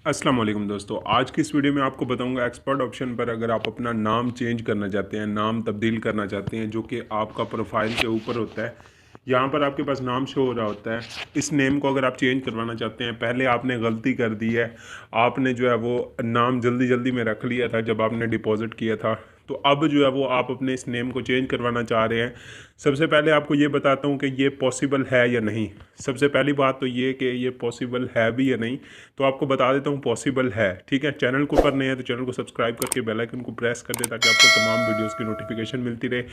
अस्सलाम वालेकुम दोस्तों, आज की इस वीडियो में आपको बताऊंगा एक्सपर्ट ऑप्शन पर अगर आप अपना नाम चेंज करना चाहते हैं, नाम तब्दील करना चाहते हैं, जो कि आपका प्रोफाइल के ऊपर होता है। यहाँ पर आपके पास नाम शो हो रहा होता है। इस नेम को अगर आप चेंज करवाना चाहते हैं, पहले आपने गलती कर दी है, आपने जो है वो नाम जल्दी जल्दी में रख लिया था जब आपने डिपॉजिट किया था। तो अब जो है वो आप अपने इस नेम को चेंज करवाना चाह रहे हैं। सबसे पहले आपको ये बताता हूँ कि ये पॉसिबल है या नहीं। सबसे पहली बात तो ये कि ये पॉसिबल है भी या नहीं, तो आपको बता देता हूँ पॉसिबल है। ठीक है, चैनल को पर नए हैं तो चैनल को सब्सक्राइब करके बेल आइकन को प्रेस कर दे ताकि आपको तमाम वीडियोस की नोटिफिकेशन मिलती रहे।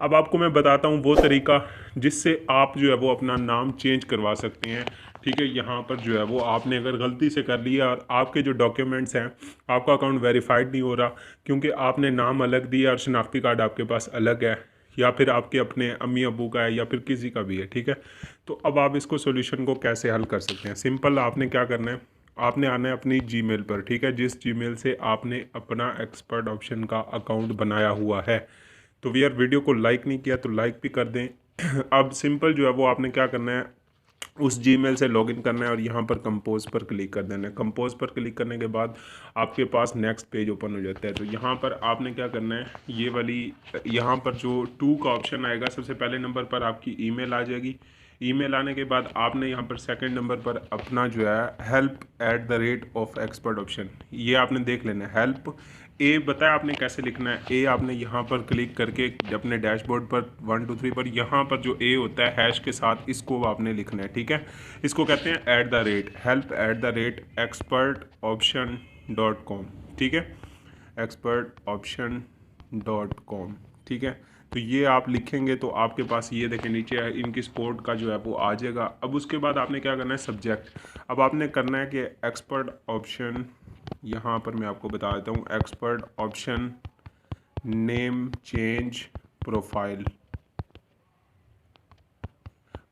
अब आपको मैं बताता हूँ वो तरीका जिससे आप जो है वो अपना नाम चेंज करवा सकते हैं। ठीक है, यहाँ पर जो है वो आपने अगर गलती से कर लिया और आपके जो डॉक्यूमेंट्स हैं, आपका अकाउंट वेरीफाइड नहीं हो रहा क्योंकि आपने नाम अलग दिया और शनाख्ती कार्ड आपके पास अलग है, या फिर आपके अपने अम्मी अबू का है या फिर किसी का भी है। ठीक है, तो अब आप इसको सॉल्यूशन को कैसे हल कर सकते हैं। सिंपल, आपने क्या करना है, आपने आना है अपनी जीमेल पर। ठीक है, जिस जीमेल से आपने अपना एक्सपर्ट ऑप्शन का अकाउंट बनाया हुआ है। तो यार, वीडियो को लाइक नहीं किया तो लाइक भी कर दें। अब सिंपल जो है वो आपने क्या करना है, उस जीमेल से लॉगिन करना है और यहाँ पर कंपोज पर क्लिक कर देना है। कंपोज पर क्लिक करने के बाद आपके पास नेक्स्ट पेज ओपन हो जाता है। तो यहाँ पर आपने क्या करना है, ये वाली यहाँ पर जो टू का ऑप्शन आएगा, सबसे पहले नंबर पर आपकी ईमेल आ जाएगी। ईमेल आने के बाद आपने यहाँ पर सेकंड नंबर पर अपना जो है help@the rate of expert option, ये आपने देख लेना है। हेल्प ए बताया आपने कैसे लिखना है। ए आपने यहाँ पर क्लिक करके अपने डैशबोर्ड पर 1 2 3 पर यहाँ पर जो ए होता है हैश के साथ, इसको आपने लिखना है। ठीक है, इसको कहते हैं help@expertoption.com। ठीक है, expertoption.com। ठीक है, तो ये आप लिखेंगे तो आपके पास ये देखें नीचे है, इनकी सपोर्ट का जो है वो आ जाएगा। अब उसके बाद आपने क्या करना है, सब्जेक्ट। अब आपने करना है कि एक्सपर्ट ऑप्शन, यहाँ पर मैं आपको बता देता हूँ, expert option name change profile.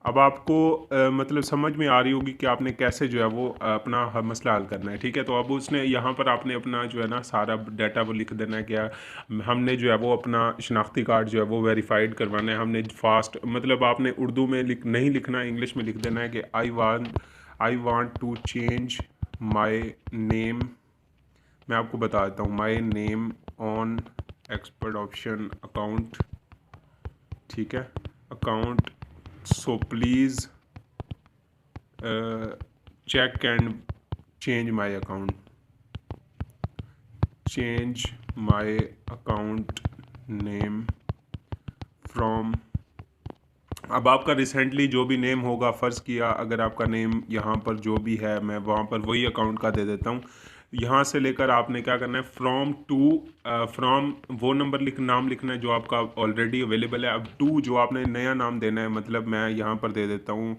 अब आपको मतलब समझ में आ रही होगी कि आपने कैसे जो है वो अपना मसला हल करना है। ठीक है, तो अब उसने यहाँ पर आपने अपना जो है ना सारा डाटा वो लिख देना है। क्या हमने जो है वो अपना शनाख्ती कार्ड जो है वो वेरीफाइड करवाना है। हमने फास्ट मतलब आपने उर्दू में नहीं लिखना, इंग्लिश में लिख देना है कि I want to change my name. मैं आपको बता देता हूँ, my name on expert option account. ठीक है, account, so please check and change my account, change my account name from। अब आपका रिसेंटली जो भी नेम होगा, फ़र्ज़ किया अगर आपका नेम यहाँ पर जो भी है, मैं वहाँ पर वही अकाउंट का दे देता हूँ। यहाँ से लेकर आपने क्या करना है, फ्रॉम टू, फ्रॉम वो नंबर नाम लिखना है जो आपका ऑलरेडी अवेलेबल है। अब टू जो आपने नया नाम देना है, मतलब मैं यहाँ पर दे देता हूँ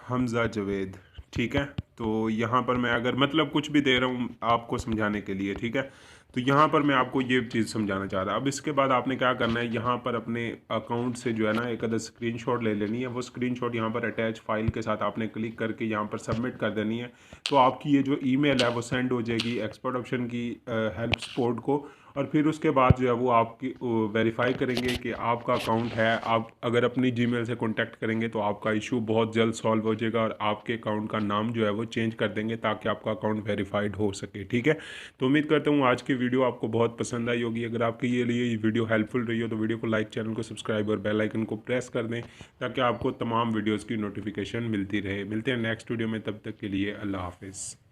हमज़ा जवेद। ठीक है, तो यहाँ पर मैं अगर मतलब कुछ भी दे रहा हूँ आपको समझाने के लिए। ठीक है, तो यहाँ पर मैं आपको ये चीज़ समझाना चाह रहा। अब इसके बाद आपने क्या करना है, यहाँ पर अपने अकाउंट से जो है ना एक अदर स्क्रीनशॉट ले लेनी है। वो स्क्रीनशॉट यहाँ पर अटैच फाइल के साथ आपने क्लिक करके यहाँ पर सबमिट कर देनी है। तो आपकी ये जो ईमेल है वो सेंड हो जाएगी एक्सपर्ट ऑप्शन की हेल्प सपोर्ट को। और फिर उसके बाद जो है वो आपकी वेरीफाई करेंगे कि आपका अकाउंट है। आप अगर अपनी जीमेल से कांटेक्ट करेंगे तो आपका इशू बहुत जल्द सॉल्व हो जाएगा और आपके अकाउंट का नाम जो है वो चेंज कर देंगे ताकि आपका अकाउंट वेरीफाइड हो सके। ठीक है, तो उम्मीद करता हूँ आज की वीडियो आपको बहुत पसंद आई होगी। अगर आपके लिए ये वीडियो हेल्पफुल रही हो तो वीडियो को लाइक, चैनल को सब्सक्राइब और बेल आइकन को प्रेस कर दें ताकि आपको तमाम वीडियोज़ की नोटिफिकेशन मिलती रहे। मिलते हैं नेक्स्ट वीडियो में, तब तक के लिए अल्लाह हाफिज़।